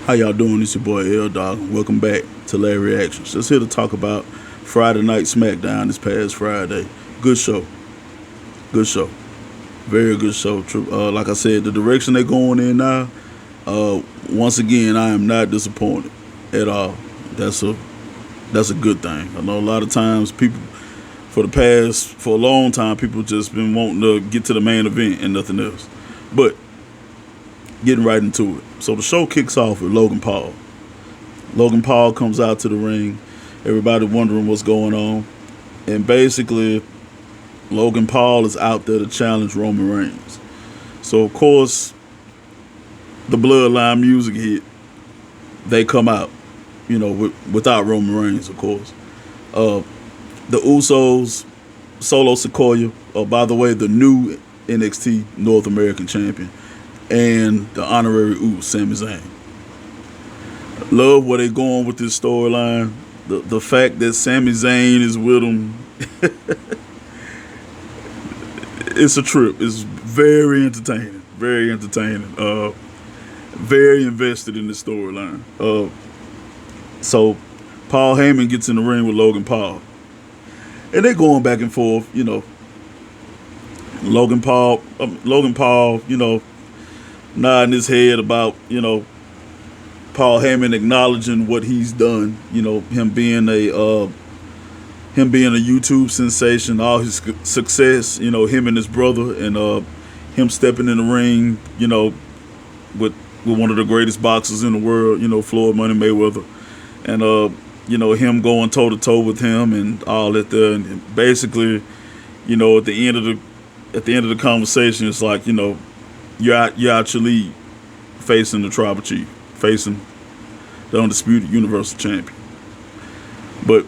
How y'all doing? It's your boy L Dog. Welcome back to Larry Reactions. Just here to talk about Friday Night Smackdown this past Friday. Good show. Good show. Very good show. Like I said, the direction they're going in now, once again, I am not disappointed at all. That's a good thing. I know a lot of times people, for a long time, people just been wanting to get to the main event and nothing else. But getting right into it. So the show kicks off with Logan Paul. Logan Paul comes out to the ring. Everybody wondering what's going on. And basically, Logan Paul is out there to challenge Roman Reigns. So, of course, the Bloodline music hit. They come out, without Roman Reigns, of course. The Usos, Solo Sequoia, by the way, the new NXT North American champion, and the honorary Uso, Sami Zayn. Love where they going with this storyline. The fact that Sami Zayn is with them, it's a trip. It's very entertaining. Very entertaining. Very invested in the storyline. So Paul Heyman gets in the ring with Logan Paul, and they're going back and forth. Logan Paul, nodding his head about, Paul Heyman acknowledging what he's done, him being a YouTube sensation, all his success, him and his brother, and him stepping in the ring, with one of the greatest boxers in the world, Floyd Money Mayweather, and him going toe to toe with him and all that there, and basically, at the end of the conversation, it's like, you're out your league, facing the tribal chief, facing the undisputed universal champion. But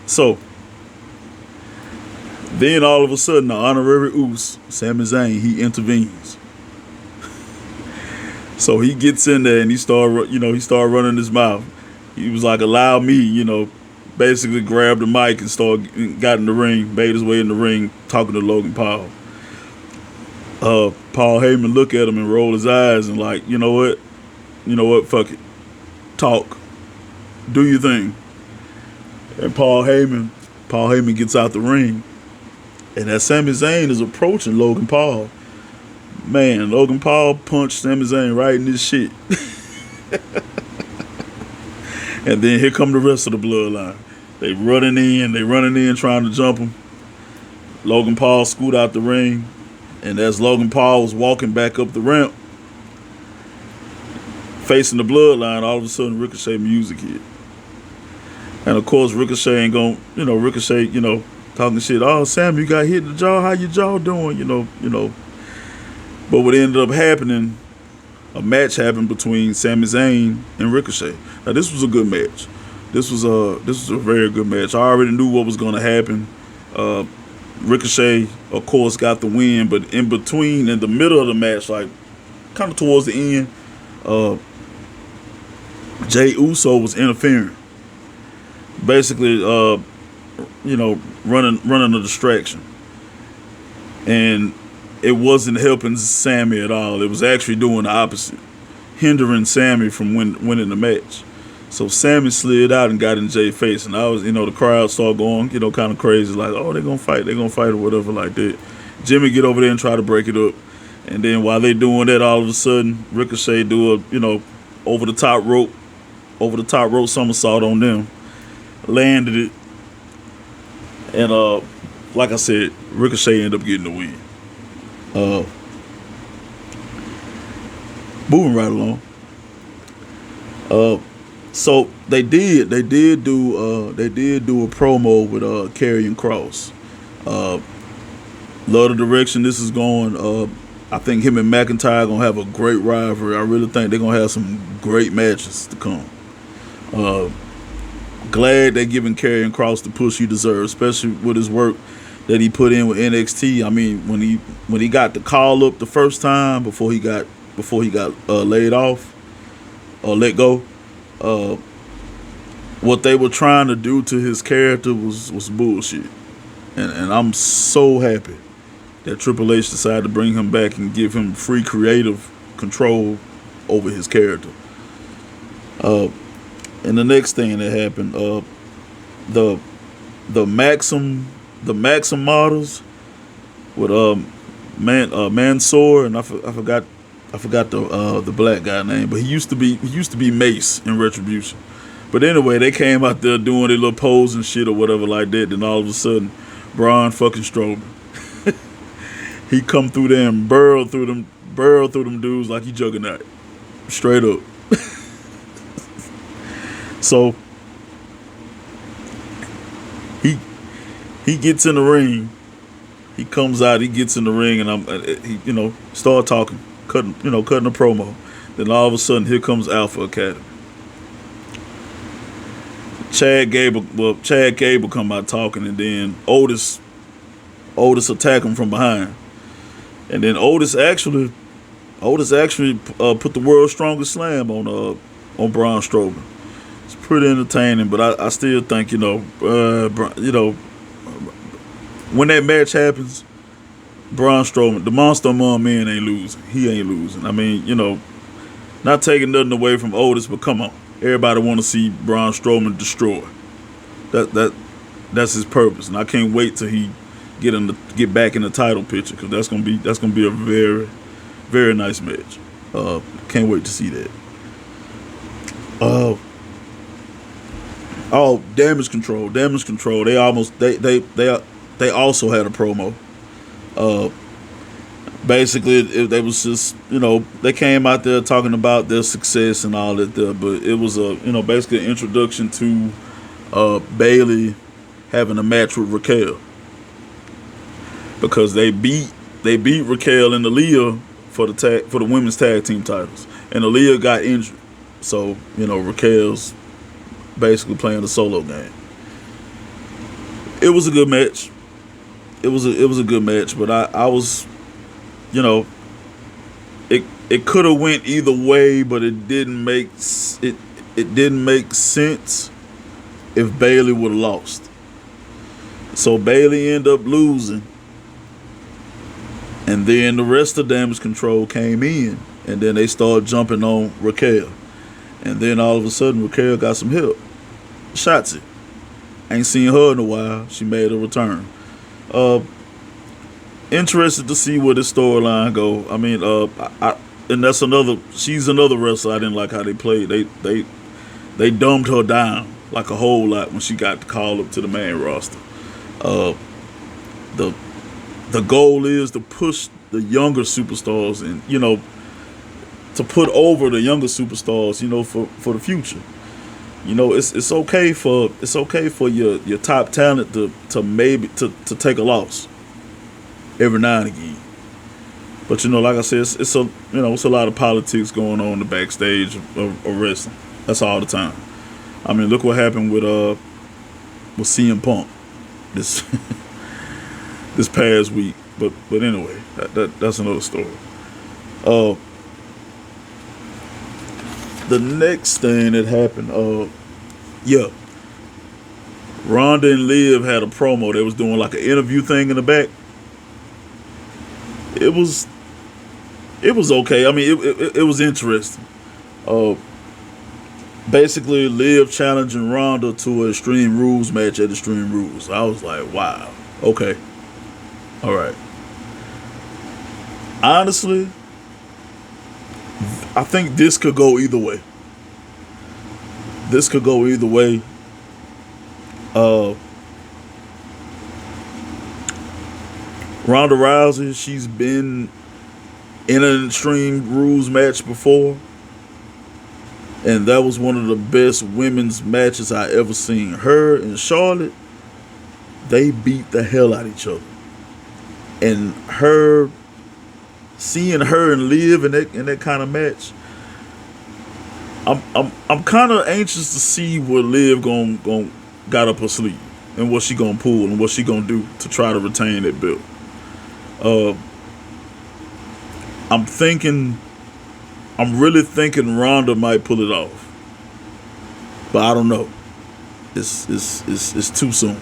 so then all of a sudden, the honorary Uso, Sami Zayn, he intervenes. So he gets in there and he started running his mouth. He was like, "Allow me," basically grabbed the mic and got in the ring, made his way in the ring, talking to Logan Paul. Paul Heyman look at him and roll his eyes and like, you know what, fuck it, talk, do your thing. And Paul Heyman gets out the ring, and as Sami Zayn is approaching Logan Paul, man, Logan Paul punched Sami Zayn right in his shit. And then here come the rest of the Bloodline. They running in trying to jump him. Logan Paul scoot out the ring. And as Logan Paul was walking back up the ramp, facing the Bloodline, all of a sudden Ricochet music hit. And of course Ricochet ain't going, Ricochet, talking shit. "Oh, Sam, you got hit in the jaw. How your jaw doing?" But what ended up happening, a match happened between Sami Zayn and Ricochet. Now this was a good match. This was a very good match. I already knew what was going to happen. Ricochet, of course, got the win, but in the middle of the match, like kind of towards the end, Jey Uso was interfering, basically, running a distraction, and it wasn't helping Sammy at all. It was actually doing the opposite, hindering Sammy from winning the match. So Sammy slid out and got in Jay's face, and I was, the crowd started going, kind of crazy, like, "Oh, they're gonna fight or whatever," like that. Jimmy get over there and try to break it up, and then while they doing that, all of a sudden Ricochet do a, over the top rope somersault on them, landed it, and like I said, Ricochet ended up getting the win. Moving right along. So they did do a promo with Karrion Kross. Love the direction this is going. I think him and McIntyre gonna have a great rivalry. I really think they're gonna have some great matches to come. Glad they're giving Karrion Kross the push he deserves, especially with his work that he put in with NXT. I mean, when he got the call up the first time before he got laid off or let go. What they were trying to do to his character was bullshit, and I'm so happy that Triple H decided to bring him back and give him free creative control over his character. Uh, and the next thing that happened, the the Maxim the Maxim models with Mansoor, and I forgot the black guy name, but he used to be Mace in Retribution. But anyway, they came out there doing their little pose and shit or whatever like that. Then all of a sudden, Braun fucking Strowman, he come through there and burrow through them dudes like he Juggernaut, straight up. So he he gets in the ring. He comes out. He gets in the ring, and start talking, cutting a promo. Then all of a sudden, here comes Alpha Academy. Chad Gable come out talking, and then Otis attack him from behind, and then Otis actually put the world's strongest slam on Braun Strowman. It's pretty entertaining, but I still think when that match happens, Braun Strowman, the Monster Among Men, ain't losing. He ain't losing. I mean, not taking nothing away from Otis, but come on. Everybody want to see Braun Strowman destroy. That's his purpose, and I can't wait till he get back in the title picture, because that's gonna be a very, very nice match. Can't wait to see that. Damage Control. They also had a promo. Basically, they was just, they came out there talking about their success and all that there, but it was basically an introduction to Bayley having a match with Raquel, because they beat Raquel and Aaliyah for the women's tag team titles, and Aaliyah got injured, so Raquel's basically playing the solo game. It was a good match. It was a good match, but I was, it could have went either way, but it didn't make sense if Bayley would have lost. So Bayley ended up losing, and then the rest of Damage Control came in, and then they started jumping on Raquel, and then all of a sudden Raquel got some help. Shotzi, ain't seen her in a while. She made a return. Interested to see where this storyline go. I mean, she's another wrestler I didn't like how they played. They dumbed her down like a whole lot when she got called up to the main roster. The goal is to push the younger superstars and to put over the younger superstars, for the future. It's okay for your top talent to take a loss every now and again. But like I said, it's a lot of politics going on in the backstage of wrestling. That's all the time. I mean, look what happened with CM Punk this this past week. But anyway, that's another story. The next thing that happened, Ronda and Liv had a promo. They was doing like an interview thing in the back. It was okay. I mean, it was interesting. Basically, Liv challenging Ronda to an Extreme Rules match at Extreme Rules. I was like, wow, okay, all right. Honestly, I think this could go either way. Ronda Rousey, she's been in an Extreme Rules match before, and that was one of the best women's matches I ever seen. Her and Charlotte, they beat the hell out of each other, and seeing her and Liv in that kind of match, I'm kind of anxious to see what Liv got up her sleeve and what she gonna pull and what she gonna do to try to retain that belt. I'm really thinking Ronda might pull it off, but I don't know. It's too soon.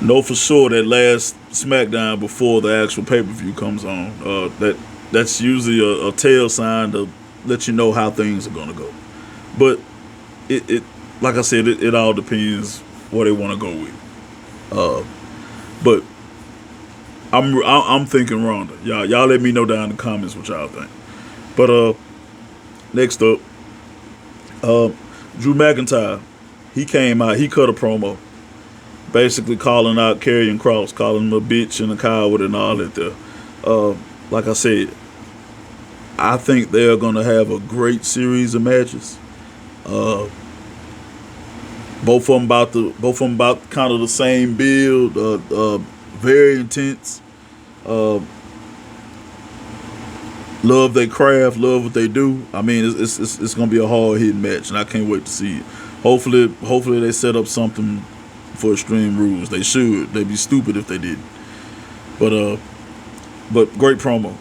Know for sure that last Smackdown before the actual pay-per-view comes on, that's usually a tell sign let you know how things are gonna go. But it like I said, it all depends what they want to go with. But I'm thinking Ronda. Y'all let me know down in the comments what y'all think. But next up, Drew McIntyre. He came out. He cut a promo, basically calling out Karrion Kross, calling him a bitch and a coward and all that there. Like I said, I think they're gonna have a great series of matches. Both of them about kind of the same build. Very intense. Love their craft, love what they do. I mean, it's gonna be a hard hitting match, and I can't wait to see it. Hopefully they set up something for Extreme Rules. They should. They'd be stupid if they didn't. But great promo.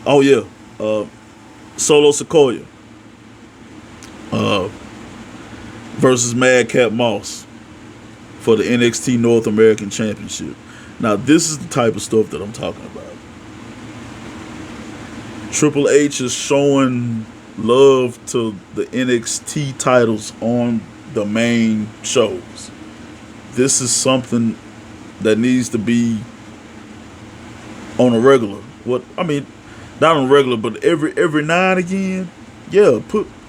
Oh yeah. Solo Sikoa versus Madcap Moss for the NXT North American Championship. Now this is the type of stuff that I'm talking about. Triple H is showing love to the NXT titles on the main shows. This is something that needs to be on a regular. Not on a regular, but every now and again, yeah,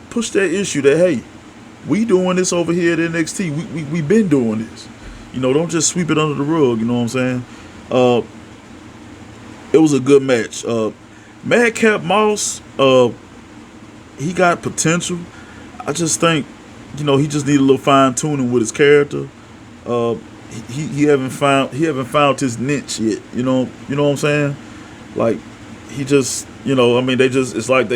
push that issue that, hey, we doing this over here at NXT. We been doing this. Don't just sweep it under the rug, you know what I'm saying? It was a good match. Madcap Moss, he got potential. I just think, he just need a little fine tuning with his character. He haven't found his niche yet. You know what I'm saying? Like, he just, it's like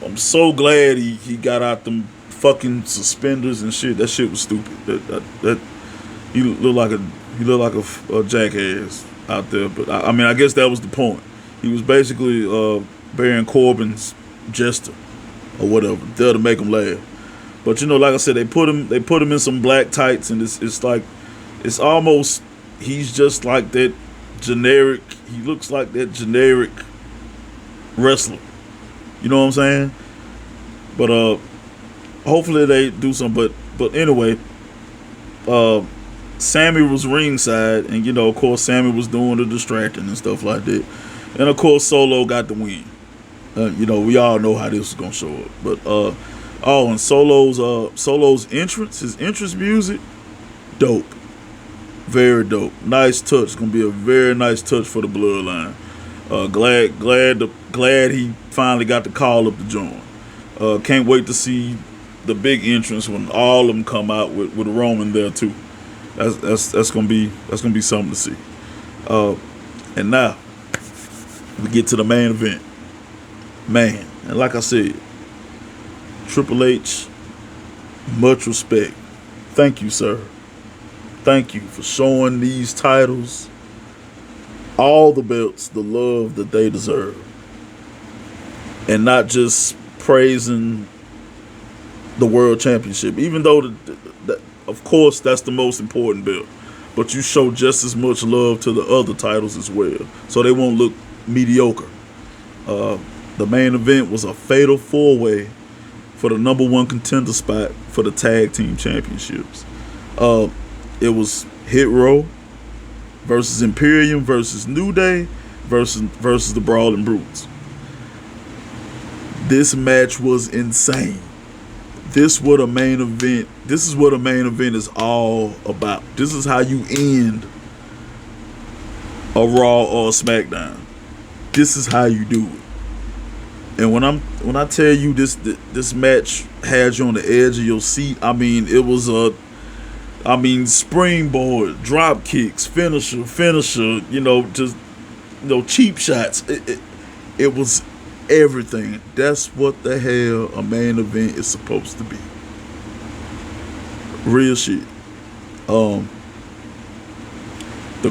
I'm so glad he got out them fucking suspenders and shit. That shit was stupid. That he looked like a jackass out there. But I guess that was the point. He was basically Baron Corbin's jester or whatever, there to make him laugh. But like I said, they put him in some black tights, and it's like, it's almost, he's just like that generic. He looks like that generic wrestler. You know what I'm saying? But hopefully they do something. But anyway, Sammy was ringside, and of course Sammy was doing the distracting and stuff like that. And of course Solo got the win. We all know how this was gonna show up. But and Solo's entrance, his entrance music, dope. Very dope. Nice touch. Gonna be a very nice touch for the bloodline. Glad he finally got the call up to join. Can't wait to see the big entrance when all of them come out with Roman there too. That's gonna be something to see. And now we get to the main event. Man, and like I said, Triple H, much respect. Thank you, sir. Thank you for showing these titles, all the belts, the love that they deserve. And not just praising the World Championship, even though, of course, that's the most important belt. But you show just as much love to the other titles as well, so they won't look mediocre. The main event was a fatal 4-way for the number 1 contender spot for the tag team championships. It was Hit Row versus Imperium versus New Day versus the Brawling Brutes. This match was insane. This is what a main event is all about. This is how you end a Raw or a SmackDown. This is how you do it. And when I tell you this match had you on the edge of your seat, it was springboard, drop kicks, finisher, cheap shots. It was everything. That's what the hell a main event is supposed to be. Real shit. The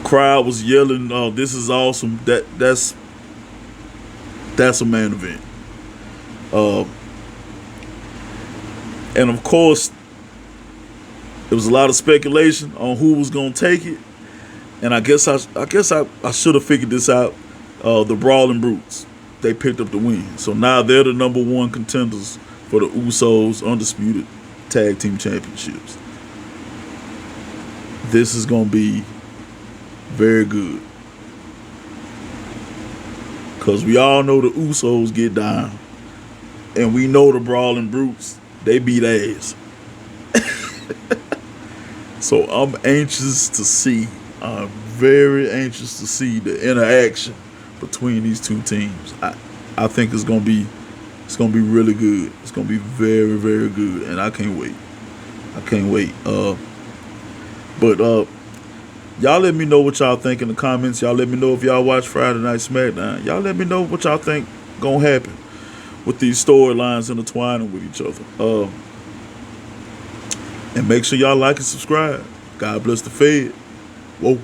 crowd was yelling, "Oh, this is awesome." That's a main event. And of course, there was a lot of speculation on who was gonna take it, and I guess I should have figured this out. The Brawling Brutes. they picked up the win. So now they're the number one contenders for the Usos Undisputed Tag Team Championships. This is going to be very good. Because we all know the Usos get down. And we know the Brawling Brutes, they beat ass. So I'm very anxious to see the interaction between these two teams. I think it's gonna be really good. It's gonna be very, very good, and I can't wait. But y'all let me know what y'all think in the comments. Y'all let me know if y'all watch Friday Night SmackDown. Y'all let me know what y'all think gonna happen with these storylines intertwining with each other. And make sure y'all like and subscribe. God bless the Fed. Whoa.